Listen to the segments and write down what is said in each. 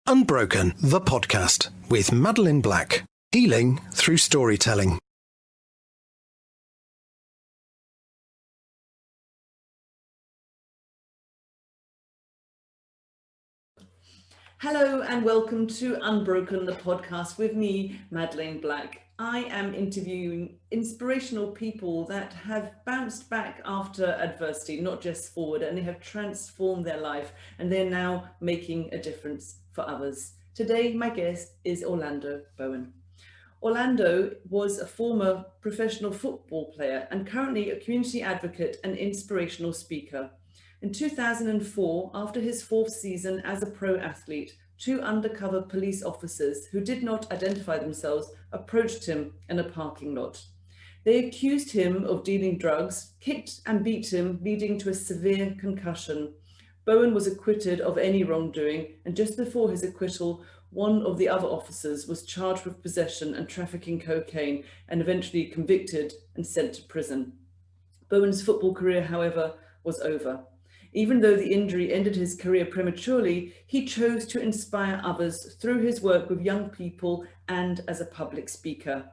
Unbroken, the podcast with Madeline Black. Healing through storytelling. Hello and welcome to Unbroken, the podcast with me, Madeline Black. I am interviewing inspirational people that have bounced back after adversity, not just forward, and they have transformed their life and they're now making a difference for others. Today, my guest is Orlando Bowen. Orlando was a former professional football player and currently a community advocate and inspirational speaker. In 2004, after his fourth season as a pro athlete, two undercover police officers who did not identify themselves approached him in a parking lot. They accused him of dealing drugs, kicked and beat him, leading to a severe concussion. Bowen was acquitted of any wrongdoing, and just before his acquittal, one of the other officers was charged with possession and trafficking cocaine and eventually convicted and sent to prison. Bowen's football career, however, was over. Even though the injury ended his career prematurely, he chose to inspire others through his work with young people and as a public speaker.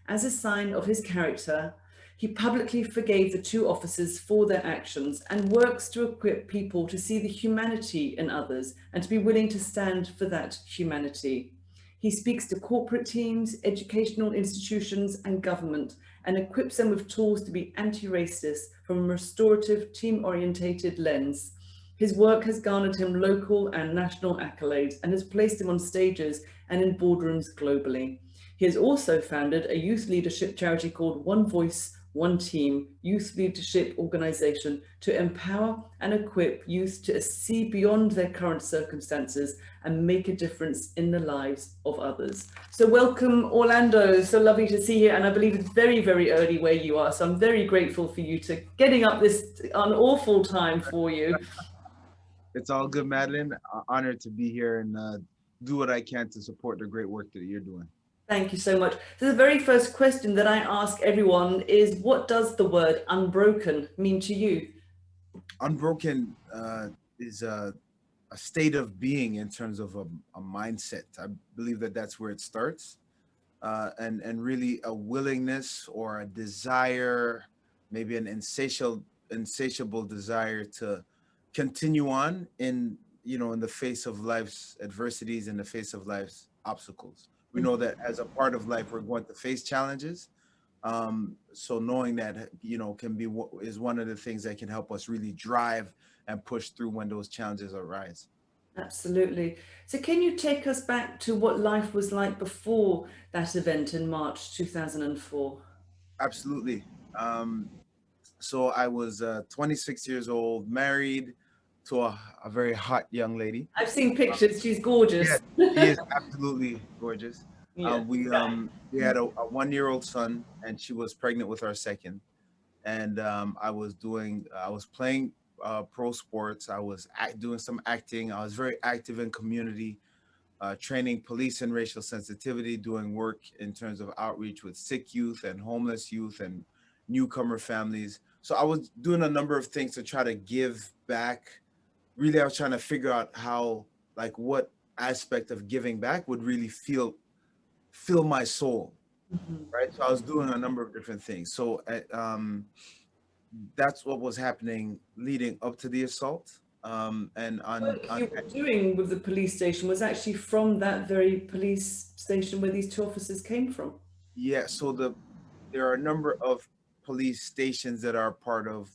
As a sign of his character, he publicly forgave the two officers for their actions and works to equip people to see the humanity in others and to be willing to stand for that humanity. He speaks to corporate teams, educational institutions, and government, and equips them with tools to be anti-racist from a restorative, team-orientated lens. His work has garnered him local and national accolades and has placed him on stages and in boardrooms globally. He has also founded a youth leadership charity called One Voice, One Team youth leadership organization to empower and equip youth to see beyond their current circumstances and make a difference in the lives of others. So welcome, Orlando. So lovely to see you. And I believe it's very, very early where you are. So I'm very grateful for you to getting up this an awful time for you. It's all good, Madeline. Honored to be here and do what I can to support the great work that you're doing. Thank you so much. So the very first question that I ask everyone is, what does the word unbroken mean to you? Unbroken is a state of being in terms of a mindset. I believe that that's where it starts. And really a willingness or a desire, maybe an insatiable desire to continue on in the face of life's adversities, in the face of life's obstacles. We know that as a part of life, we're going to face challenges. So knowing that, is one of the things that can help us really drive and push through when those challenges arise. Absolutely. So can you take us back to what life was like before that event in March 2004? Absolutely. So I was 26 years old, married to a very hot young lady. I've seen pictures. She's gorgeous. Yeah, she is absolutely gorgeous. Yeah. We had a 1-year-old son, and she was pregnant with our second. And I was playing pro sports. I was doing some acting. I was very active in community, training police and racial sensitivity, doing work in terms of outreach with sick youth and homeless youth and newcomer families. So I was doing a number of things to try to give back. Really, I was trying to figure out how, what aspect of giving back would really fill my soul, right? So I was doing a number of different things. So that's what was happening leading up to the assault. What you were doing with the police station was actually from that very police station where these two officers came from. Yeah, so there are a number of police stations that are part of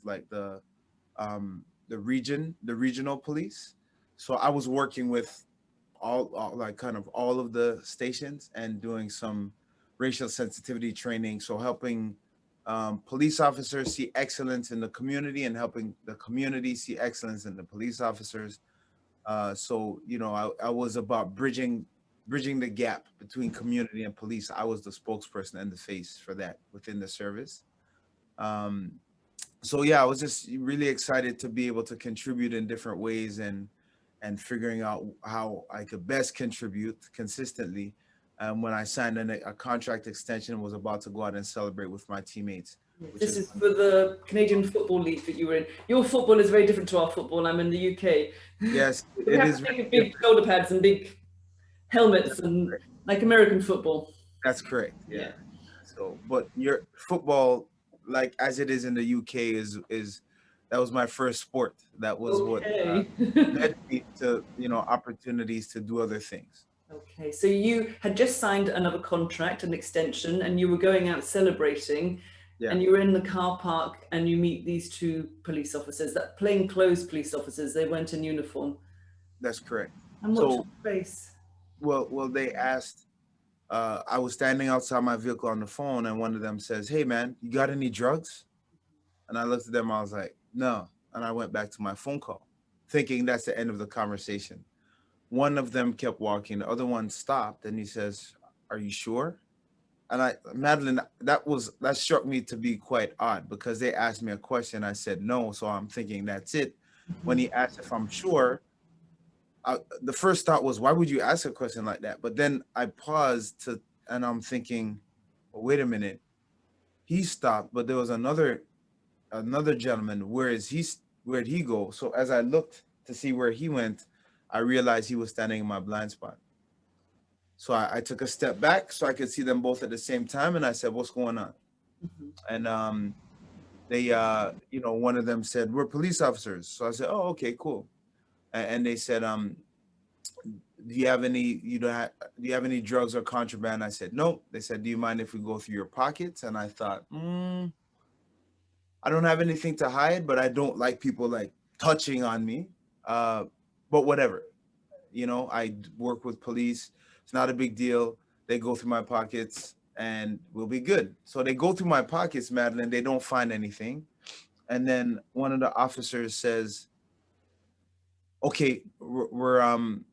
the regional police. So I was working with all of the stations and doing some racial sensitivity training. So helping police officers see excellence in the community and helping the community see excellence in the police officers. So I was about bridging the gap between community and police. I was the spokesperson and the face for that within the service. So yeah, I was just really excited to be able to contribute in different ways and figuring out how I could best contribute consistently. When I signed a contract extension and was about to go out and celebrate with my teammates. This is for the Canadian Football League that you were in. Your football is very different to our football. I'm in the UK. Yes, it is. Big shoulder pads and big helmets and like American football. That's correct. Yeah. Yeah. So, but your football, like as it is in the UK, is that was my first sport. That was what Okay. led me to opportunities to do other things. Okay, so you had just signed another contract, an extension, and you were going out celebrating, Yeah, and you were in the car park, and you meet these two police officers, that plainclothes police officers. They weren't in uniform. that's correct. And what So, took place? well, they asked. I was standing outside my vehicle on the phone, and one of them says, "Hey, man, you got any drugs?" And I looked at them. I was like, "No," and I went back to my phone call, thinking that's the end of the conversation. One of them kept walking. The other one stopped, and he says, "Are you sure?" And Madeline, that struck me to be quite odd because they asked me a question. I said no, so I'm thinking that's it. When he asked if I'm sure, the first thought was, why would you ask a question like that? But then I paused and I'm thinking, well, wait a minute. He stopped, but there was another gentleman. Where'd he go? So as I looked to see where he went, I realized he was standing in my blind spot. So I took a step back so I could see them both at the same time, and I said, "What's going on?" And they, one of them said, "We're police officers." So I said, "Oh, okay, cool." And they said, "Do you have any? Do you have any drugs or contraband?" I said, "Nope." They said, "Do you mind if we go through your pockets?" And I thought, I don't have anything to hide, but I don't like people like touching on me. Uh, but whatever. I work with police. It's not a big deal. They go through my pockets and we'll be good. So they go through my pockets, Madeline. They don't find anything. And then one of the officers says, "Okay, we're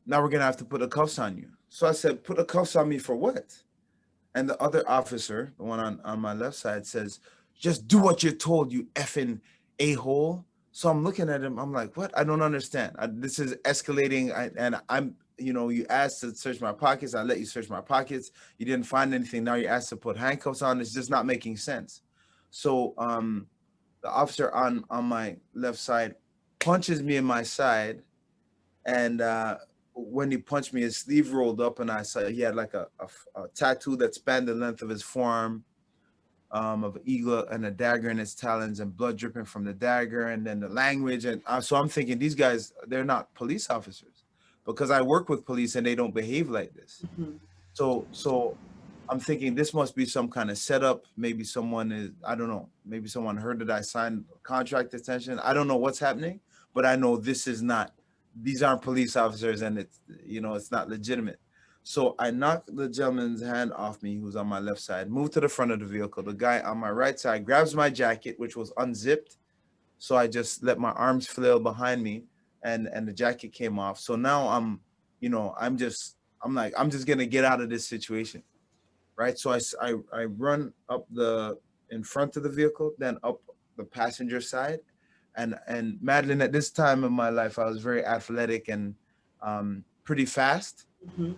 now we're gonna have to put the cuffs on you." So I said, "Put the cuffs on me for what?" And the other officer, the one on my left side, says, "Just do what you're told, you effing a-hole." So I'm looking at him. I'm like, "What? I don't understand. This is escalating." And I'm, you asked to search my pockets. I let you search my pockets. You didn't find anything. Now you asked to put handcuffs on. It's just not making sense. So the officer on my left side punches me in my side. And when he punched me, his sleeve rolled up, and I saw he had like a tattoo that spanned the length of his forearm, of an eagle and a dagger in his talons, and blood dripping from the dagger, and then the language. And so I'm thinking, these guys, they're not police officers, because I work with police and they don't behave like this. So I'm thinking this must be some kind of setup. Maybe someone is, I don't know, maybe someone heard that I signed contract detention. I don't know what's happening, but I know these aren't police officers, and it's not legitimate. So I knocked the gentleman's hand off me, who's on my left side, moved to the front of the vehicle. The guy on my right side grabs my jacket, which was unzipped. So I just let my arms flail behind me, and the jacket came off. So now I'm just gonna get out of this situation, right? So I run up in front of the vehicle, then up the passenger side, and Madeline, at this time of my life, I was very athletic and pretty fast.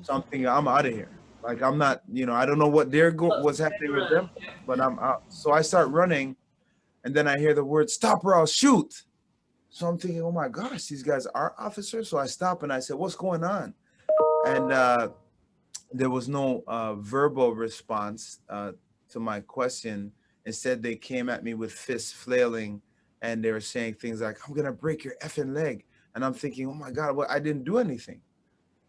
So I'm thinking, I'm out of here. Like, I'm not, I don't know what's happening with them, but I'm out. So I start running, and then I hear the word, "Stop or I'll shoot." So I'm thinking, oh my gosh, these guys are officers. So I stop and I said, "What's going on?" And there was no verbal response to my question. Instead, they came at me with fists flailing, and they were saying things like, "I'm gonna break your effing leg." And I'm thinking, oh my God, well, I didn't do anything.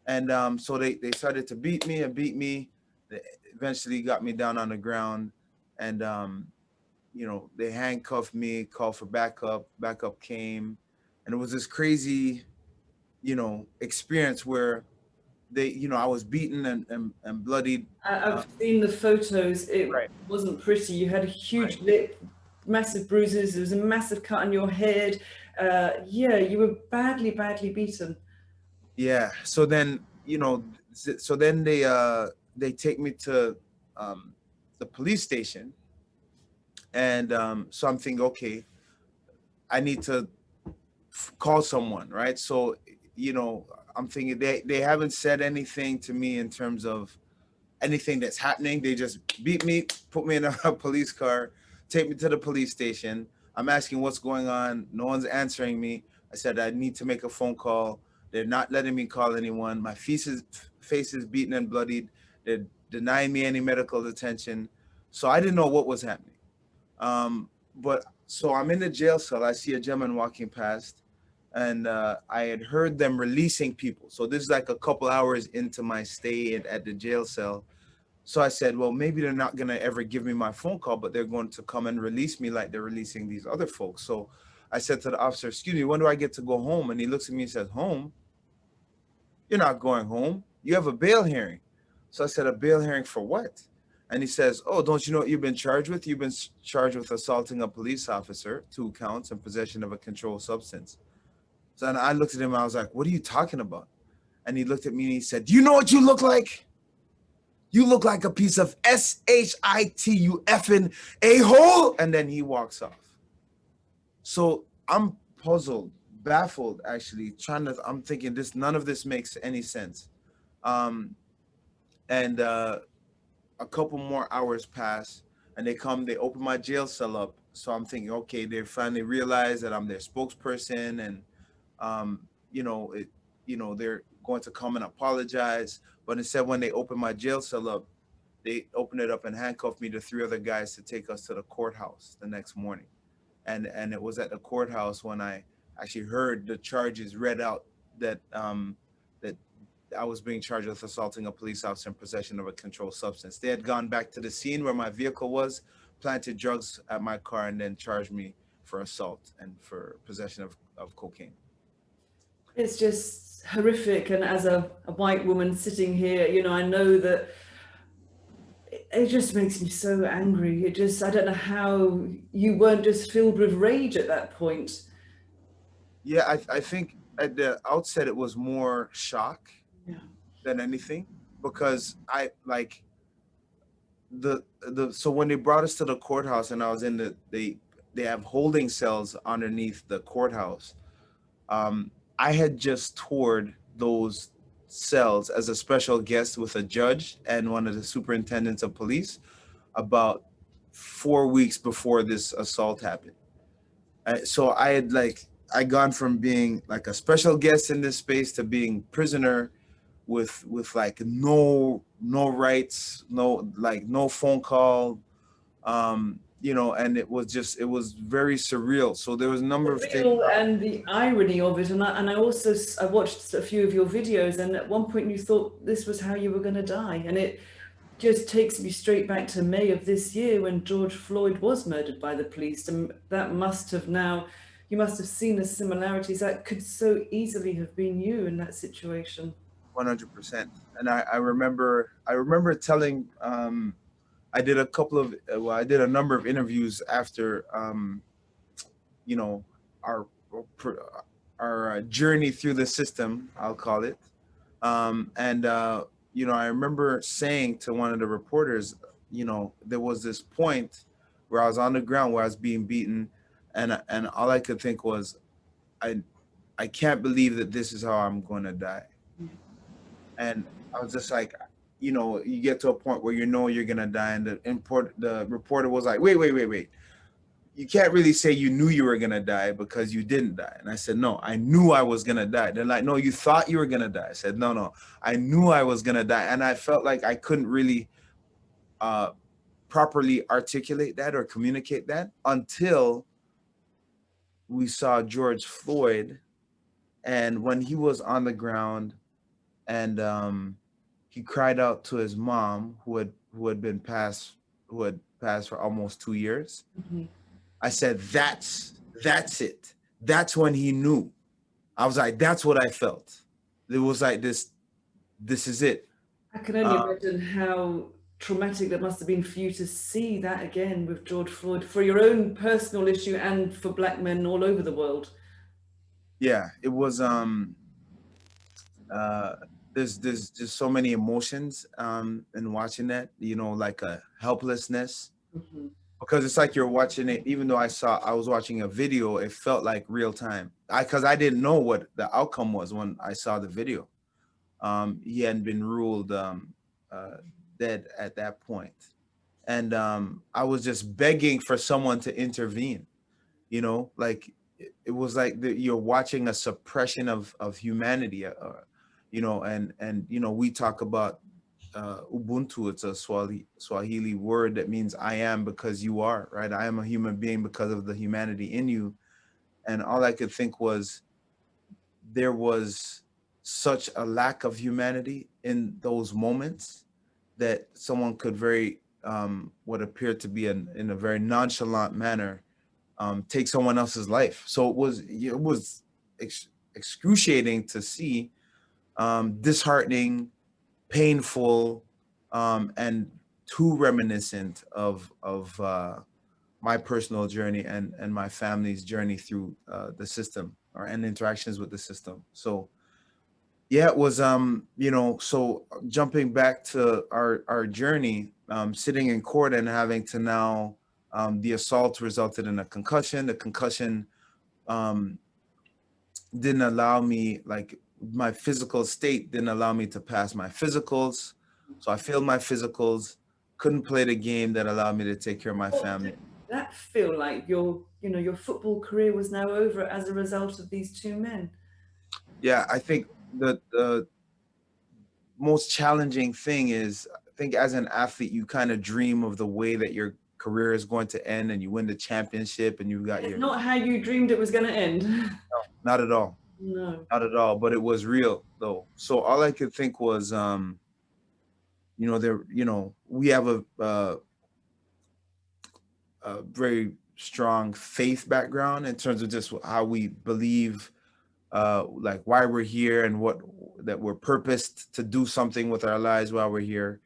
And so they started to beat me and beat me. They eventually got me down on the ground, and they handcuffed me, called for backup. Backup came, and it was this crazy, experience where I was beaten and bloodied. I've seen the photos. It Right. wasn't pretty. You had a huge lip, massive bruises. There was a massive cut on your head. Yeah, you were badly, badly beaten. Yeah. So then, they take me to the police station, and so I'm thinking, okay, I need to call someone, right? So, I'm thinking they haven't said anything to me in terms of anything that's happening. They just beat me, put me in a police car, take me to the police station. I'm asking what's going on. No one's answering me. I said I need to make a phone call. They're not letting me call anyone. My face is beaten and bloodied. They're denying me any medical attention. So I didn't know what was happening. But so I'm in the jail cell. I see a gentleman walking past, and I had heard them releasing people. So this is like a couple hours into my stay at the jail cell. So I said, well, maybe they're not going to ever give me my phone call, but they're going to come and release me like they're releasing these other folks. So I said to the officer, excuse me, when do I get to go home? And he looks at me and says, home? You're not going home. You have a bail hearing. So I said, a bail hearing for what? And he says, oh, don't you know what you've been charged with? You've been charged with assaulting a police officer, 2 counts, and possession of a controlled substance. So then I looked at him and I was like, what are you talking about? And he looked at me and he said, do you know what you look like? You look like a piece of shit, you effing a-hole. And then he walks off. So I'm puzzled, baffled, actually, I'm thinking none of this makes any sense. And a couple more hours pass and they open my jail cell up. So I'm thinking, okay, they finally realize that I'm their spokesperson, and they're going to come and apologize. But instead, when they open my jail cell up, they open it up and handcuff me to 3 other guys to take us to the courthouse the next morning. And it was at the courthouse when I actually heard the charges read out, that I was being charged with assaulting a police officer in possession of a controlled substance. They had gone back to the scene where my vehicle was, planted drugs at my car, and then charged me for assault and for possession of cocaine. It's just horrific. And as a white woman sitting here, I know that it just makes me so angry. I don't know how you weren't just filled with rage at that point. Yeah, I think at the outset it was more shock than anything, because I like so when they brought us to the courthouse and I was in they have holding cells underneath the courthouse. I had just toured those cells as a special guest with a judge and one of the superintendents of police about 4 weeks before this assault happened. So I gone from being like a special guest in this space to being prisoner with like no rights, no phone call, and it was very surreal. So there was a number of things. And the irony of it, and I also watched a few of your videos, and at one point you thought this was how you were going to die, and it just takes me straight back to May of this year when George Floyd was murdered by the police. And that you must have seen the similarities. That could so easily have been you in that situation. 100%. And I remember telling, I did a number of interviews after, our journey through the system, I'll call it. I remember saying to one of the reporters, there was this point where I was on the ground where I was being beaten, and all I could think was, I can't believe that this is how I'm going to die. And I was just like, you get to a point where you're going to die, and the reporter was like, wait. You can't really say you knew you were going to die because you didn't die. And I said, no, I knew I was going to die. They're like, no, you thought you were going to die. I said, no, I knew I was going to die. And I felt like I couldn't really properly articulate that or communicate that until we saw George Floyd. And when he was on the ground and he cried out to his mom, who had passed for almost 2 years. Mm-hmm. I said, that's it. That's when he knew. I was like, that's what I felt. It was like, this is it. I can only imagine how traumatic that must have been for you to see that again with George Floyd, for your own personal issue and for Black men all over the world. Yeah, it was, there's just so many emotions in watching that, like a helplessness. Mm-hmm. Because it's like you're watching it, even though I was watching a video, it felt like real time. Because I didn't know what the outcome was when I saw the video. He hadn't been ruled dead at that point. And I was just begging for someone to intervene, like it was like you're watching a suppression of humanity, and we talk about Ubuntu. It's a Swahili word that means I am because you are, right? I am a human being because of the humanity in you. And all I could think was there was such a lack of humanity in those moments that someone could very what appeared to be in a very nonchalant manner take someone else's life. So it was excruciating to see, disheartening, painful, and too reminiscent of my personal journey and my family's journey through the system and interactions with the system. So yeah, it was so jumping back to our journey, sitting in court and having to now, the assault resulted in a concussion. The concussion um didn't allow me, like, my physical state didn't allow me to pass my physicals. So I failed my physicals, couldn't play the game that allowed me to take care of my What family. did that feel like? Your football career was now over as a result of these two men. Yeah, I think the most challenging thing is, I think as an athlete, you kind of dream of the way that your career is going to end and you win the championship and you've got It's your, not how you dreamed it was going to end. not at all, No. not at all, but it was real though. So all I could think was, we have a very strong faith background in terms of just how we believe, like why we're here and what that we're purposed to do something with our lives while we're here.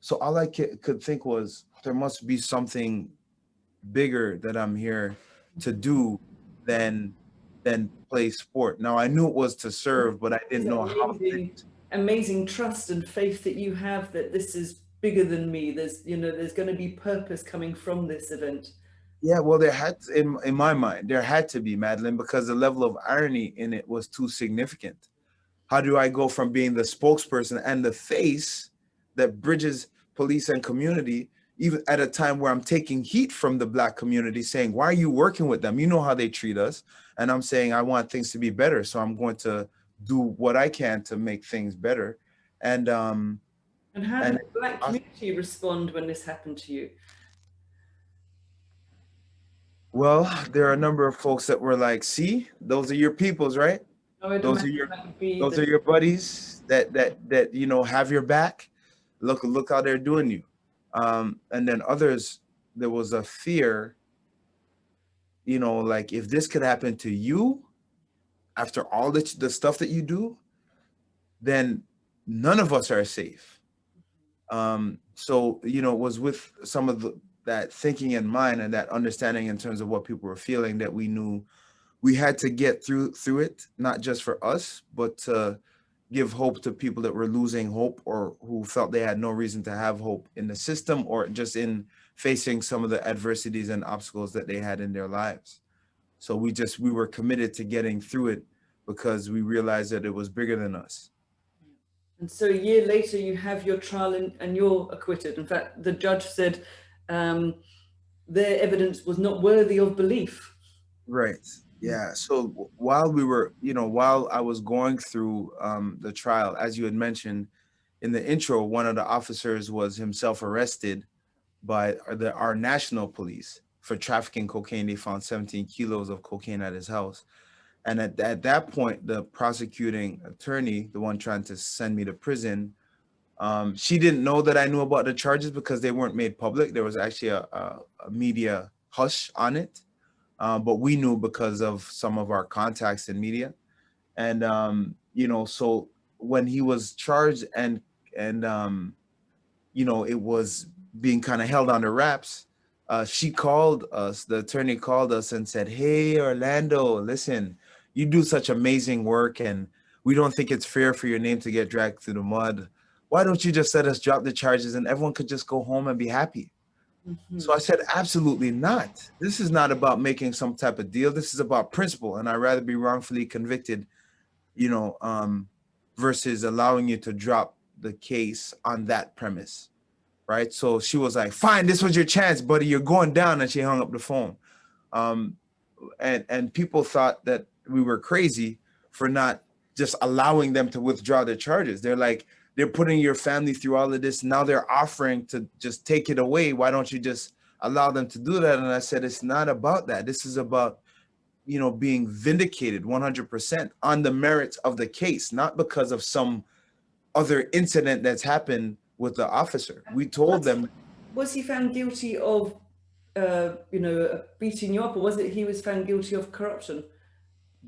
So all I could think was there must be something bigger that I'm here to do than play sport. Now I knew it was to serve, but I It's didn't know how. amazing trust and faith that you have that this is bigger than me. There's going to be purpose coming from this event. Yeah, well, there had to, in my mind, there had to be, Madeline, because the level of irony in it was too significant. How do I go from being the spokesperson and the face that bridges police and community, even at a time where I'm taking heat from the Black community, saying, why are you working with them? You know how they treat us. And I'm saying, I want things to be better. So I'm going to do what I can to make things better. And, And how and did the Black community respond when this happened to you? well, there are a number of folks that were like, see, those are your peoples, right? I would Those are imagine your that would be those are your buddies that have your back. Look how they're doing you. And then others, there was a fear, like if this could happen to you after all the stuff that you do, then none of us are safe. So it was with some of that thinking in mind and that understanding in terms of what people were feeling, that we knew we had to get through it, not just for us, but to give hope to people that were losing hope or who felt they had no reason to have hope in the system or just in facing some of the adversities and obstacles that they had in their lives. So we were committed to getting through it because we realized that it was bigger than us. And so a year later, you have your trial and you're acquitted. In fact, the judge said their evidence was not worthy of belief. Right. Yeah. So while I was going through the trial, as you had mentioned in the intro, one of the officers was himself arrested by our national police for trafficking cocaine. They found 17 kilos of cocaine at his house. And at that point, the prosecuting attorney, the one trying to send me to prison, she didn't know that I knew about the charges because they weren't made public. There was actually a media hush on it. But we knew because of some of our contacts in media. And, so when he was charged and it was being kind of held under wraps, she called us, the attorney called us and said, hey, Orlando, listen, you do such amazing work and we don't think it's fair for your name to get dragged through the mud. Why don't you just let us drop the charges and everyone could just go home and be happy? Mm-hmm. So I said, absolutely not. This is not about making some type of deal. This is about principle. And I'd rather be wrongfully convicted, versus allowing you to drop the case on that premise. Right. So she was like, fine, this was your chance, buddy. You're going down. And she hung up the phone. And people thought that we were crazy for not just allowing them to withdraw their charges. They're like, they're putting your family through all of this. Now they're offering to just take it away. Why don't you just allow them to do that? And I said, it's not about that. This is about, you know, being vindicated 100% on the merits of the case, not because of some other incident that's happened with the officer. We told them. Was he found guilty of, beating you up, or was it he was found guilty of corruption?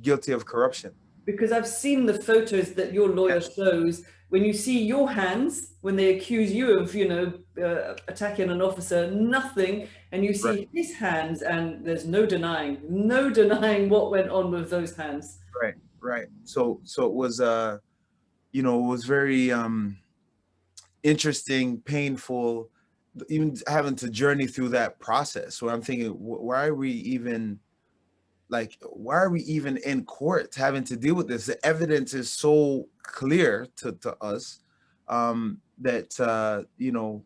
Guilty of corruption. Because I've seen the photos that your lawyer shows. When you see your hands, when they accuse you of, attacking an officer, nothing, and you see Right. his hands, and there's no denying what went on with those hands. Right. So it was, it was very interesting, painful, even having to journey through that process. So I'm thinking, why are we even in court having to deal with this? The evidence is so clear to us that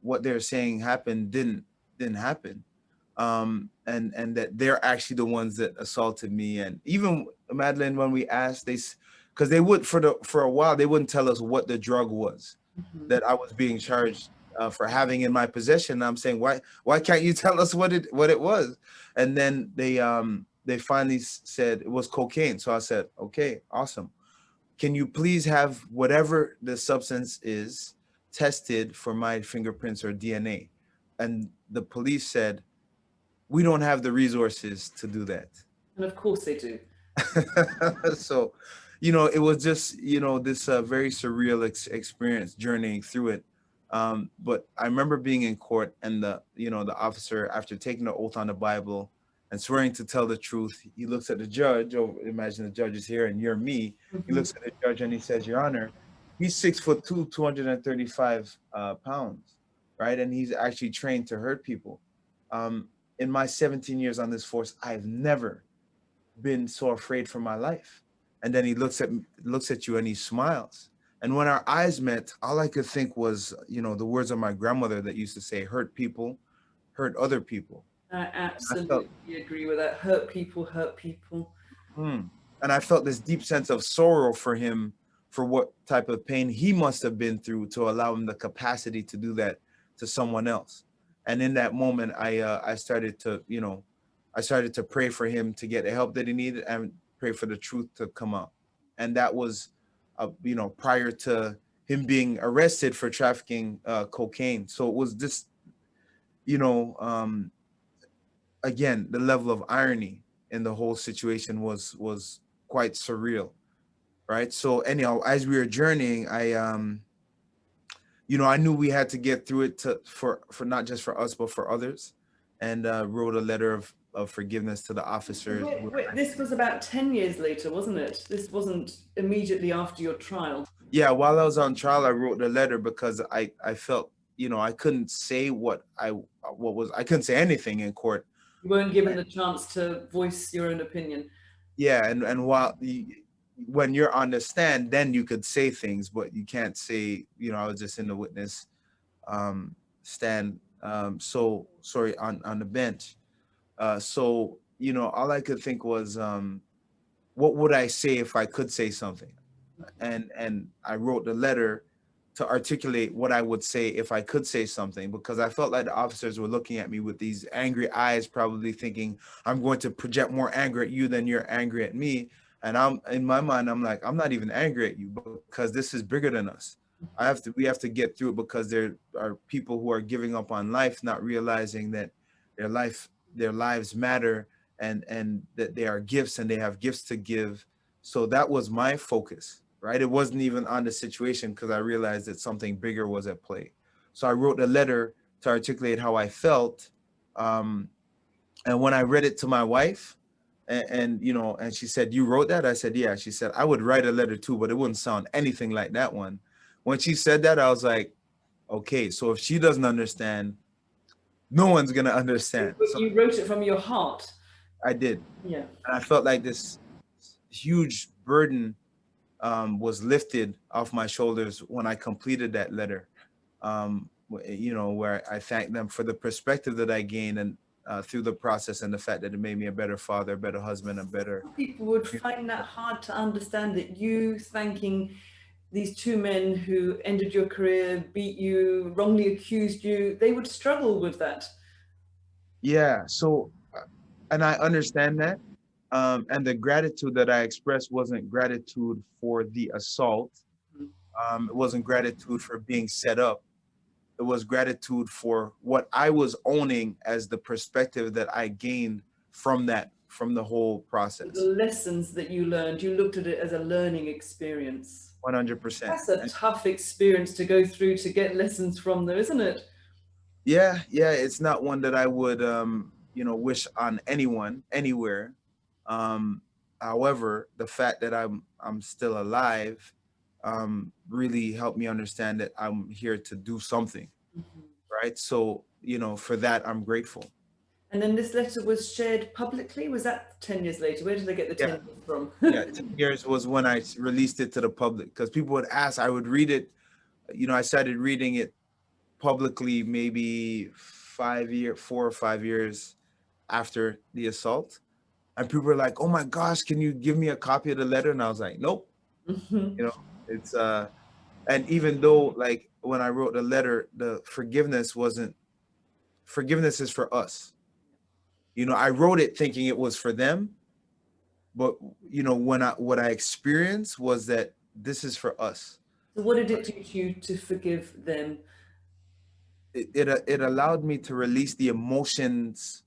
what they're saying happened didn't happen, and that they're actually the ones that assaulted me. And even Madeline, when we asked, because they would for a while they wouldn't tell us what the drug was that I was being charged for having in my possession. I'm saying, why can't you tell us what it was? And then they finally said it was cocaine. So I said, okay, awesome. Can you please have whatever the substance is tested for my fingerprints or DNA? And the police said, we don't have the resources to do that. And of course they do. So, it was just, this very surreal experience journeying through it. But I remember being in court, and the officer, after taking the oath on the Bible and swearing to tell the truth, he looks at the judge. Oh, imagine the judge is here and you're me. He looks at the judge and he says, Your Honor, he's 6'2", 235 pounds, right? And he's actually trained to hurt people. In my 17 years on this force, I've never been so afraid for my life. And then he looks at you and he smiles. And when our eyes met, all I could think was, the words of my grandmother that used to say, hurt people, hurt other people. I absolutely agree with that. Hurt people, hurt people. And I felt this deep sense of sorrow for him, for what type of pain he must have been through to allow him the capacity to do that to someone else. And in that moment, I started to pray for him to get the help that he needed and pray for the truth to come out. And that was, prior to him being arrested for trafficking cocaine. So it was this, again, the level of irony in the whole situation was quite surreal, right? So anyhow, as we were journeying, I knew we had to get through it for not just for us, but for others, and wrote a letter of forgiveness to the officers. Wait, this was about 10 years later, wasn't it? This wasn't immediately after your trial. Yeah, while I was on trial, I wrote the letter because I felt, I couldn't say I couldn't say anything in court. You weren't given the chance to voice your own opinion. Yeah, and when you're on the stand, then you could say things, but you can't say, I was just in the witness stand, on the bench. So, all I could think was, what would I say if I could say something? And I wrote the letter to articulate what I would say if I could say something, because I felt like the officers were looking at me with these angry eyes, probably thinking I'm going to project more anger at you than you're angry at me. And in my mind, I'm like, I'm not even angry at you, because this is bigger than us. We have to get through it, because there are people who are giving up on life, not realizing that their lives matter, and that they are gifts and they have gifts to give. So that was my focus, right? It wasn't even on the situation, because I realized that something bigger was at play. So I wrote a letter to articulate how I felt. And when I read it to my wife, and she said, you wrote that? I said, yeah. She said, I would write a letter too, but it wouldn't sound anything like that one. When she said that, I was like, okay, so if she doesn't understand, no one's going to understand. So you wrote it from your heart. I did. Yeah. And I felt like this huge burden was lifted off my shoulders when I completed that letter, where I thanked them for the perspective that I gained, and through the process, and the fact that it made me a better father, a better husband, a better. Some people would find that hard to understand, that you thanking these two men who ended your career, beat you, wrongly accused you, they would struggle with that. Yeah. So, and I understand that. And the gratitude that I expressed wasn't gratitude for the assault. It wasn't gratitude for being set up. It was gratitude for what I was owning as the perspective that I gained from that, from the whole The process. lessons that you learned, you looked at it as a learning experience. 100%. That's a tough experience to go through to get lessons from, though, isn't it? Yeah, yeah, it's not one that I would wish on anyone anywhere. Um, However, the fact that I'm still alive really helped me understand that I'm here to do something, right? So, for that I'm grateful. And then this letter was shared publicly. Was that 10 years later? Where did they get the 10 Yeah, years from? yeah. 10 years was when I released it to the public, because people would ask. I would read it. I started reading it publicly maybe 4 or 5 years after the assault. And people were like, "Oh my gosh, can you give me a copy of the letter?" And I was like, "Nope." You know, it's and even though, like, when I wrote the letter, the forgiveness is for us. I wrote it thinking it was for them, but what I experienced was that this is for us. So what did it do to you to forgive them? It allowed me to release the emotions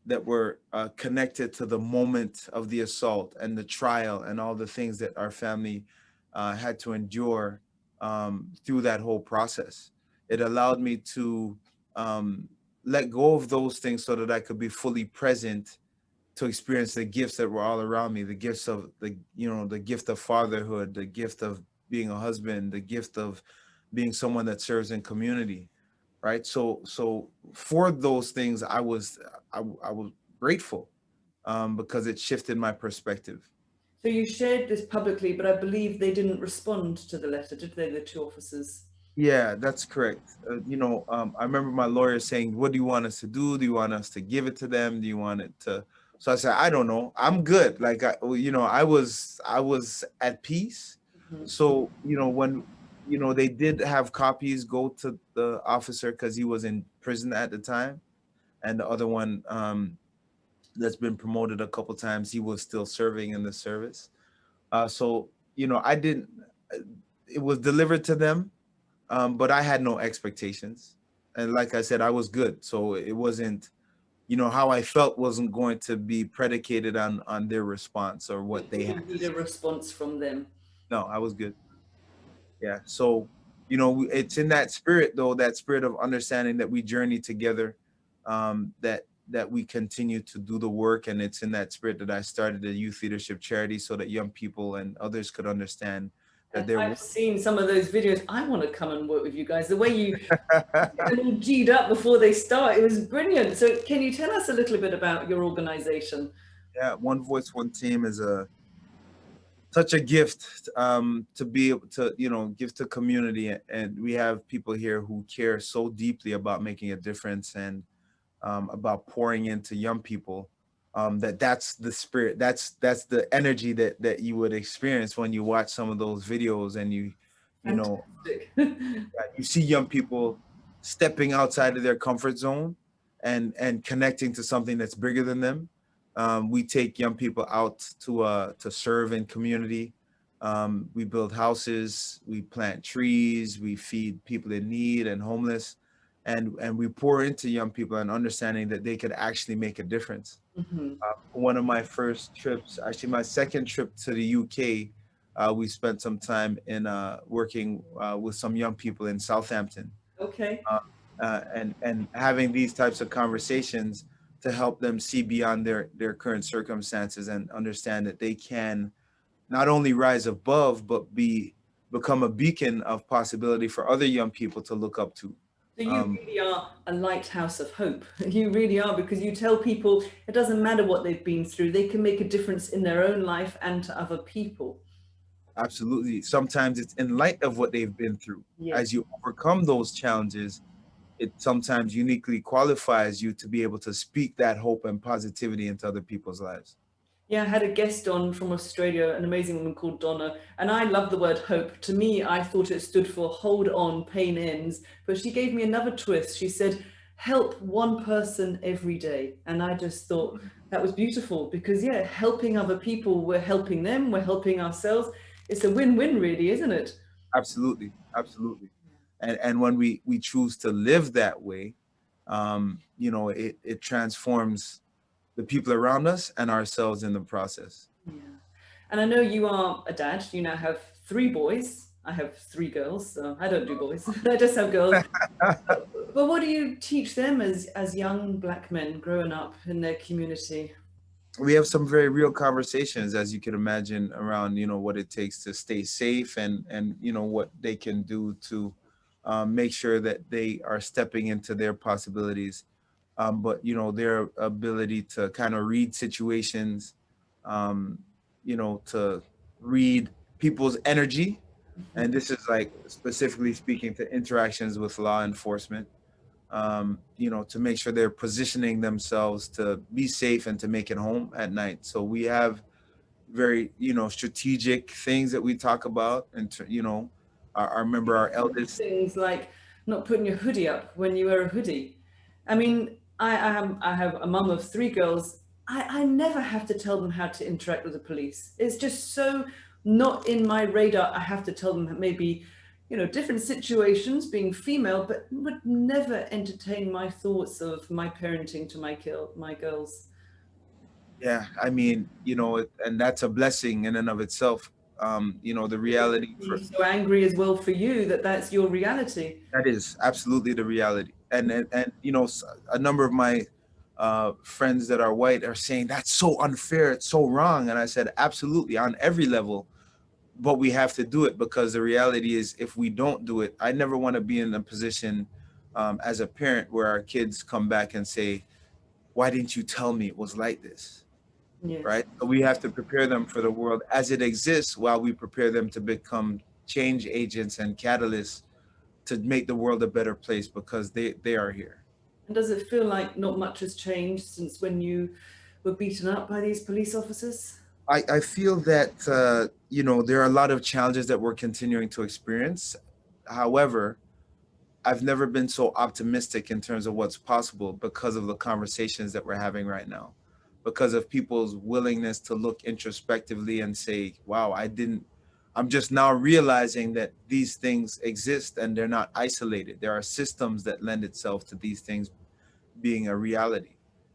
that were connected to the moment of the assault and the trial and all the things that our family had to endure through that whole process. It allowed me to let go of those things so that I could be fully present to experience the gifts that were all around me, the gifts of the gift of fatherhood, the gift of being a husband, the gift of being someone that serves in community, right? So for those things, I was grateful because it shifted my perspective. So you shared this publicly, but I believe they didn't respond to the letter, did they, the two officers? Yeah, that's correct. I remember my lawyer saying, "What do you want us to do? Do you want us to give it to them? Do you want it to?" So I said, "I don't know. I'm good." Like I was at peace. So when they did have copies go to the officer because he was in prison at the time, and the other one that's been promoted a couple times, he was still serving in the service. So I didn't. It was delivered to them, but I had no expectations, and like I said, I was good. So it wasn't, how I felt wasn't going to be predicated on their response or what they You had didn't to need say. a response from them. No, I was good. Yeah. So it's in that spirit, though, that spirit of understanding that we journey together, that we continue to do the work, and it's in that spirit that I started a youth leadership charity so that young people and others could understand that And they're. I've seen some of those videos. I want to come and work with you guys. The way you get them all G'd up before they start, it was brilliant. So can you tell us a little bit about your organization? Yeah, One Voice, One Team is such a gift to be able to give to community, and we have people here who care so deeply about making a difference, and about pouring into young people. That's the spirit, that's the energy that you would experience when you watch some of those videos, and you know Fantastic. you see young people stepping outside of their comfort zone and connecting to something that's bigger than them. We take young people out to serve in community. We build houses, we plant trees, we feed people in need and homeless, and we pour into young people and understanding that they could actually make a difference. Mhm. One of my first trips, actually my second trip to the UK, we spent some time in working with some young people in Southampton, Okay. uh, and having these types of conversations to help them see beyond their current circumstances and understand that they can not only rise above but become a beacon of possibility for other young people to look up to. So you Um, really are a lighthouse of hope. You really are, because you tell people it doesn't matter what they've been through, they can make a difference in their own life and to other people. Absolutely. Sometimes it's in light of what they've been through. Yes. As you overcome those challenges, it sometimes uniquely qualifies you to be able to speak that hope and positivity into other people's lives. Yeah, I had a guest on from Australia, an amazing woman called Donna, and I love the word hope. To me, I thought it stood for hold on, pain ends, but she gave me another twist. She said, help one person every day. And I just thought that was beautiful because, yeah, helping other people, we're helping them, we're helping ourselves. It's a win-win, really, isn't it? Absolutely, absolutely. And when we choose to live that way, it transforms the people around us and ourselves in the process. Yeah. And I know you are a dad. You now have 3 boys. I have 3 girls, so I don't do boys. I just have girls. But what do you teach them as young Black men growing up in their community? We have some very real conversations, as you can imagine, around what it takes to stay safe, and what they can do to make sure that they are stepping into their possibilities, but their ability to kind of read situations, um, to read people's energy, and this is like specifically speaking to interactions with law enforcement, to make sure they're positioning themselves to be safe and to make it home at night. So we have very, strategic things that we talk about. And, I remember our eldest. Things like not putting your hoodie up when you wear a hoodie. I mean, I have a mum of 3 girls. I never have to tell them how to interact with the police. It's just so not in my radar. I have to tell them that maybe, different situations, being female, but would never entertain my thoughts of my parenting to my girls. Yeah, I mean, and that's a blessing in and of itself. The reality Be so angry as well for you that that's your reality. that is absolutely the reality. And a number of my friends that are white are saying that's so unfair, it's so wrong. And I said, absolutely, on every level. But we have to do it, because the reality is, if we don't do it, I never want to be in a position as a parent where our kids come back and say, why didn't you tell me it was like this? Yes. Right? So we have to prepare them for the world as it exists, while we prepare them to become change agents and catalysts to make the world a better place, because they are here. And does it feel like not much has changed since when you were beaten up by these police officers? I feel that there are a lot of challenges that we're continuing to experience. However, I've never been so optimistic in terms of what's possible, because of the conversations that we're having right now, because of people's willingness to look introspectively and say, wow, I'm just now realizing that these things exist and they're not isolated. There are systems that lend itself to these things being a reality.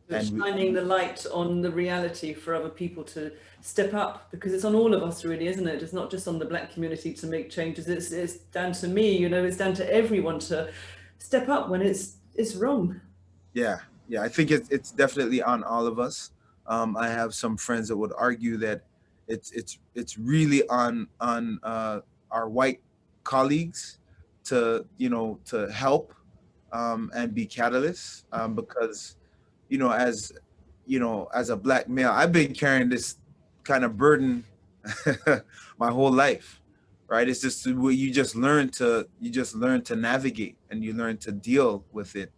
So it's And shining the light on the reality for other people to step up, because it's on all of us, really, isn't it? It's not just on the Black community to make changes. It's down to me, it's down to everyone to step up when it's wrong. yeah, yeah, I think it's definitely on all of us. I have some friends that would argue that it's really on our white colleagues to to help and be catalysts, because as as a Black male, I've been carrying this kind of burden my whole life, right? It's just where you just learn to navigate, and you learn to deal with it,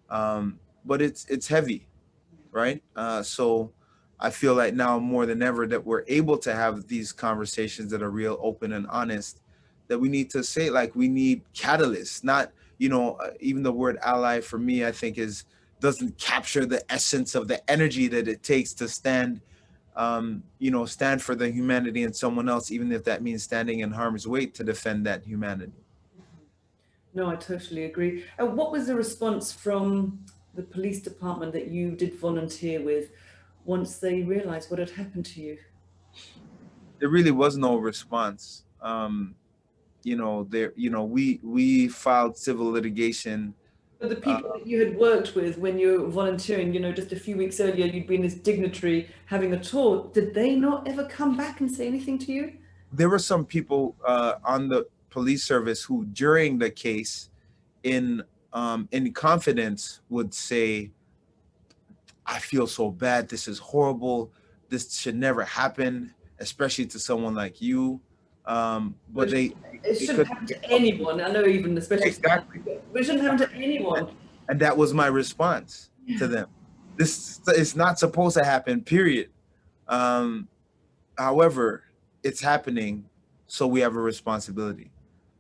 but it's heavy, right? So I feel like now more than ever that we're able to have these conversations that are real, open, and honest. That we need to say, like, we need catalysts, not even the word ally for me, I think, is doesn't capture the essence of the energy that it takes to stand for the humanity in someone else, even if that means standing in harm's way to defend that humanity. No, I totally agree. And what was the response from the police department that you did volunteer with once they realized what had happened to you? There really was no response. We filed civil litigation. But the uh, people that you had worked with when you were volunteering, just a few weeks earlier, you'd been this dignitary having a tour. Did they not ever come back and say anything to you? there were some people on the police service who, during the case, in confidence, would say, I feel so bad, this is horrible, this should never happen, especially to someone like you. But they shouldn't couldn't happen get to up to it. anyone. I know even the special Exactly. but it shouldn't happen to anyone. And that was my response to them. This is not supposed to happen, period. However, it's happening, so we have a responsibility.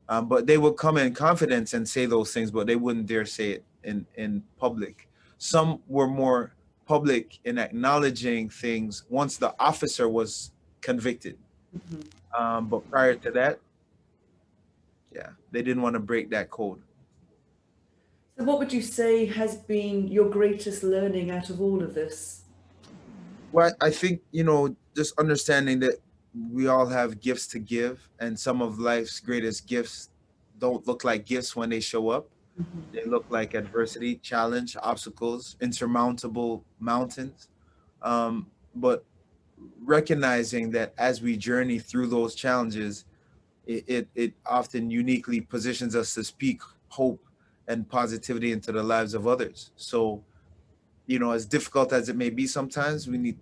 But they would come in confidence and say those things, but they wouldn't dare say it in public. Some were more public in acknowledging things once the officer was convicted. But prior to that, yeah, they didn't want to break that code. So what would you say has been your greatest learning out of all of this? Well, I think, just understanding that we all have gifts to give, and some of life's greatest gifts don't look like gifts when they show up. They look like adversity, challenge, obstacles, insurmountable mountains. But recognizing that as we journey through those challenges, it often uniquely positions us to speak hope and positivity into the lives of others. So, as difficult as it may be sometimes, we need,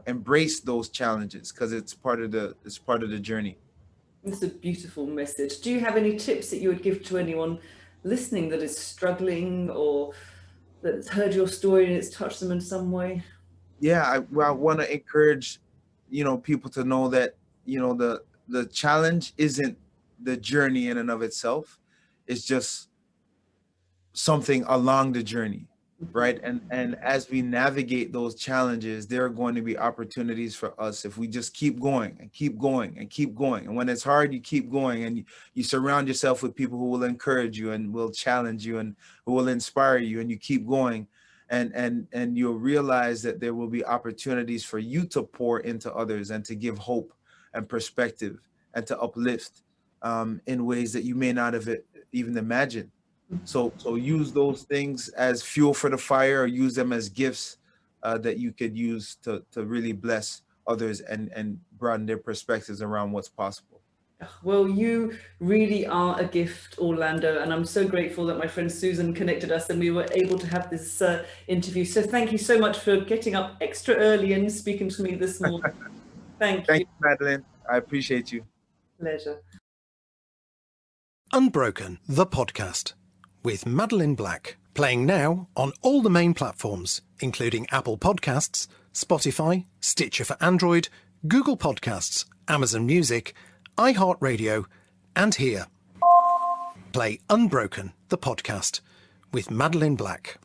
embrace those challenges because it's part of the journey. It's a beautiful message. Do you have any tips that you would give to anyone listening that is struggling or that's heard your story and it's touched them in some way? Yeah, I want to encourage, people to know that, the challenge isn't the journey in and of itself. It's just something along the journey, right? And as we navigate those challenges, there are going to be opportunities for us if we just keep going and keep going and keep going. And when it's hard, you keep going, and you surround yourself with people who will encourage you and will challenge you and who will inspire you, and you keep going. And you'll realize that there will be opportunities for you to pour into others and to give hope and perspective and to uplift in ways that you may not have even imagined. So use those things as fuel for the fire, or use them as gifts that you could use to really bless others and broaden their perspectives around what's possible. Well, you really are a gift, Orlando, and I'm so grateful that my friend Susan connected us and we were able to have this interview. So thank you so much for getting up extra early and speaking to me this morning. Thank you, Madeline. I appreciate you. Pleasure. Unbroken, the podcast, with Madeline Black, playing now on all the main platforms, including Apple Podcasts, Spotify, Stitcher for Android, Google Podcasts, Amazon Music, iHeartRadio, and here. Play Unbroken, the podcast, with Madeline Black.